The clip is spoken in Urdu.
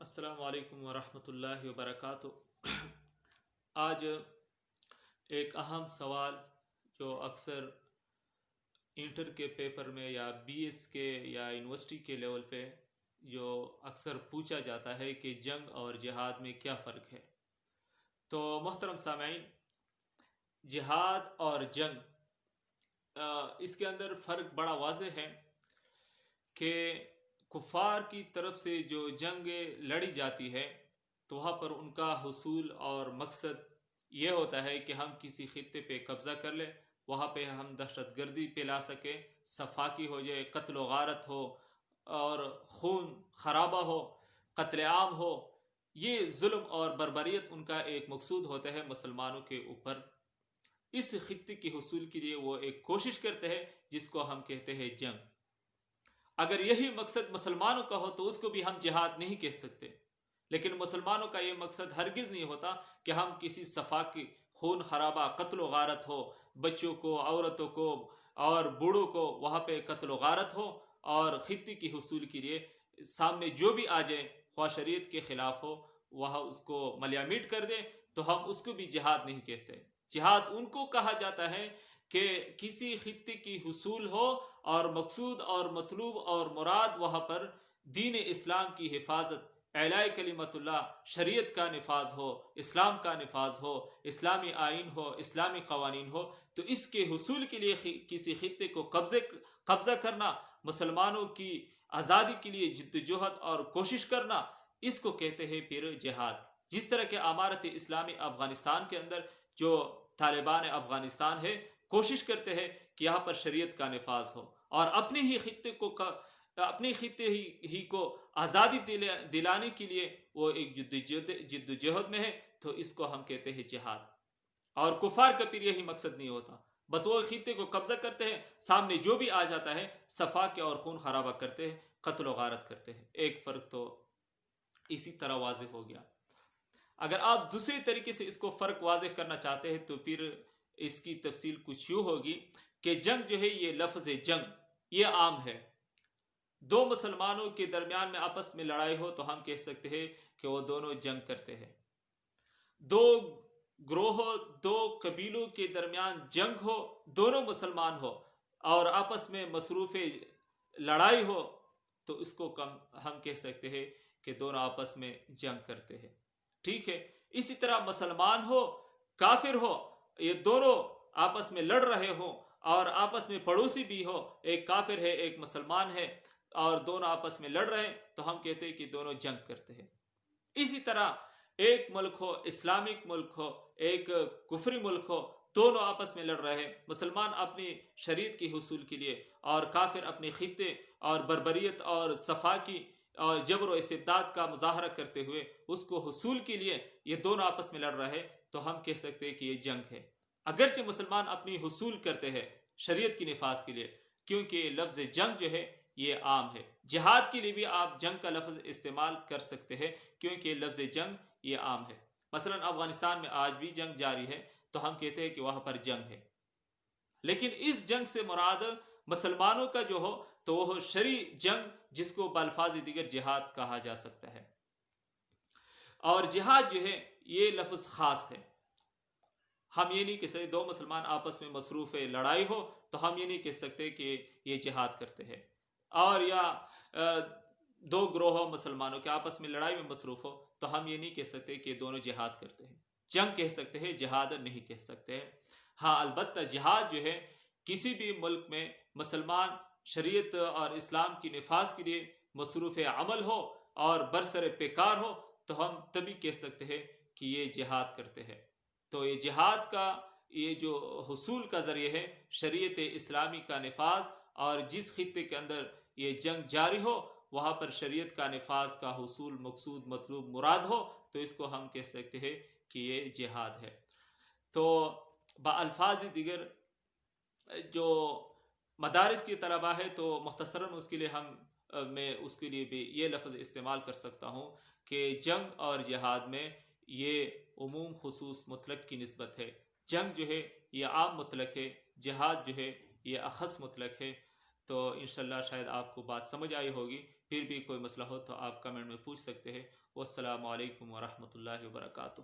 السلام علیکم ورحمۃ اللہ وبرکاتہ۔ آج ایک اہم سوال جو اکثر انٹر کے پیپر میں یا بی ایس کے یا یونیورسٹی کے لیول پہ جو اکثر پوچھا جاتا ہے کہ جنگ اور جہاد میں کیا فرق ہے۔ تو محترم سامعین، جہاد اور جنگ اس کے اندر فرق بڑا واضح ہے کہ کفار کی طرف سے جو جنگ لڑی جاتی ہے تو وہاں پر ان کا حصول اور مقصد یہ ہوتا ہے کہ ہم کسی خطے پہ قبضہ کر لیں، وہاں پہ ہم دہشت گردی پھیلا سکیں، صفاقی ہو جائے، قتل و غارت ہو اور خون خرابہ ہو، قتل عام ہو۔ یہ ظلم اور بربریت ان کا ایک مقصود ہوتا ہے مسلمانوں کے اوپر۔ اس خطے کے حصول کے لیے وہ ایک کوشش کرتے ہیں جس کو ہم کہتے ہیں جنگ۔ اگر یہی مقصد مسلمانوں کا ہو تو اس کو بھی ہم جہاد نہیں کہہ سکتے، لیکن مسلمانوں کا یہ مقصد ہرگز نہیں ہوتا کہ ہم کسی صفاقی خون خرابہ قتل و غارت ہو، بچوں کو، عورتوں کو اور بوڑھوں کو وہاں پہ قتل و غارت ہو، اور خطے کی حصول کے لیے سامنے جو بھی آ جائے خواہ شریعت کے خلاف ہو وہاں اس کو ملیامٹ کر دیں تو ہم اس کو بھی جہاد نہیں کہتے۔ جہاد ان کو کہا جاتا ہے کہ کسی خطے کی حصول ہو اور مقصود اور مطلوب اور مراد وہاں پر دین اسلام کی حفاظت، اعلاء کلمت اللہ، شریعت کا نفاذ ہو، اسلام کا نفاذ ہو، اسلامی آئین ہو، اسلامی قوانین ہو۔ تو اس کے حصول کے لیے کسی خطے کو قبضہ کرنا، مسلمانوں کی آزادی کے لیے جدوجہد اور کوشش کرنا، اس کو کہتے ہیں پھر جہاد۔ جس طرح کہ امارت اسلامی افغانستان کے اندر جو طالبان افغانستان ہے کوشش کرتے ہیں کہ یہاں پر شریعت کا نفاذ ہو اور اپنے خطے ہی کو آزادی دلانے کے لیے وہ ایک جدوجہد میں ہے، تو اس کو ہم کہتے ہیں جہاد۔ اور کفار کا پھر یہی مقصد نہیں ہوتا، بس وہ خطے کو قبضہ کرتے ہیں، سامنے جو بھی آ جاتا ہے صفاقے اور خون خرابہ کرتے ہیں، قتل و غارت کرتے ہیں۔ ایک فرق تو اسی طرح واضح ہو گیا۔ اگر آپ دوسری طریقے سے اس کو فرق واضح کرنا چاہتے ہیں تو پھر اس کی تفصیل کچھ یوں ہوگی کہ جنگ جو ہے، یہ لفظ جنگ یہ عام ہے۔ دو مسلمانوں کے درمیان میں آپس میں لڑائی ہو تو ہم کہہ سکتے ہیں کہ وہ دونوں جنگ کرتے ہیں۔ دو گروہوں، دو قبیلوں کے درمیان جنگ ہو، دونوں مسلمان ہو اور آپس میں مصروف لڑائی ہو تو اس کو ہم کہہ سکتے ہیں کہ دونوں آپس میں جنگ کرتے ہیں۔ ٹھیک ہے، اسی طرح مسلمان ہو، کافر ہو، یہ دونوں آپس میں لڑ رہے ہوں اور آپس میں پڑوسی بھی ہو، ایک کافر ہے ایک مسلمان ہے اور دونوں آپس میں لڑ رہے ہیں تو ہم کہتے ہیں کہ دونوں جنگ کرتے ہیں۔ اسی طرح ایک ملک ہو، اسلامک ملک ہو، ایک کفری ملک ہو، دونوں آپس میں لڑ رہے ہیں، مسلمان اپنی شریعت کی حصول کے لیے اور کافر اپنے خطے اور بربریت اور صفاقی اور جبر و استبداد کا مظاہرہ کرتے ہوئے اس کو حصول کے لیے یہ دونوں آپس میں لڑ رہے ہیں تو ہم کہہ سکتے ہیں کہ یہ جنگ ہے۔ اگرچہ مسلمان اپنی حصول کرتے ہیں شریعت کی نفاذ کے لیے، کیونکہ لفظ جنگ جو ہے یہ عام ہے۔ جہاد کے لیے بھی آپ جنگ کا لفظ استعمال کر سکتے ہیں کیونکہ لفظ جنگ یہ عام ہے۔ مثلا افغانستان میں آج بھی جنگ جاری ہے تو ہم کہتے ہیں کہ وہاں پر جنگ ہے، لیکن اس جنگ سے مراد مسلمانوں کا جو ہو تو وہ شرعی جنگ جس کو بالفاظ دیگر جہاد کہا جا سکتا ہے۔ اور جہاد جو ہے یہ لفظ خاص ہے، ہم یہ نہیں کہہ سکتے دو مسلمان آپس میں مصروف لڑائی ہو تو ہم یہ نہیں کہہ سکتے کہ یہ جہاد کرتے ہیں، اور یا دو گروہ مسلمانوں کے آپس میں لڑائی میں مصروف ہو تو ہم یہ نہیں کہہ سکتے کہ دونوں جہاد کرتے ہیں۔ جنگ کہہ سکتے ہیں، جہاد نہیں کہہ سکتے۔ ہاں البتہ جہاد جو ہے کسی بھی ملک میں مسلمان شریعت اور اسلام کی نفاذ کے لیے مصروف عمل ہو اور برسر پیکار ہو تو ہم تبھی کہہ سکتے ہیں کہ یہ جہاد کرتے ہیں۔ تو یہ جہاد کا یہ جو حصول کا ذریعہ ہے شریعت اسلامی کا نفاذ، اور جس خطے کے اندر یہ جنگ جاری ہو وہاں پر شریعت کا نفاذ کا حصول مقصود مطلوب مراد ہو تو اس کو ہم کہہ سکتے ہیں کہ یہ جہاد ہے۔ تو بالفاظ دیگر جو مدارس کی طلبہ ہے تو مختصراً اس کے لیے میں اس کے لیے بھی یہ لفظ استعمال کر سکتا ہوں کہ جنگ اور جہاد میں یہ عموم خصوص مطلق کی نسبت ہے۔ جنگ جو ہے یہ عام مطلق ہے، جہاد جو ہے یہ اخص مطلق ہے۔ تو انشاءاللہ شاید آپ کو بات سمجھ آئی ہوگی۔ پھر بھی کوئی مسئلہ ہو تو آپ کمنٹ میں پوچھ سکتے ہیں۔ والسلام علیکم ورحمۃ اللہ وبرکاتہ۔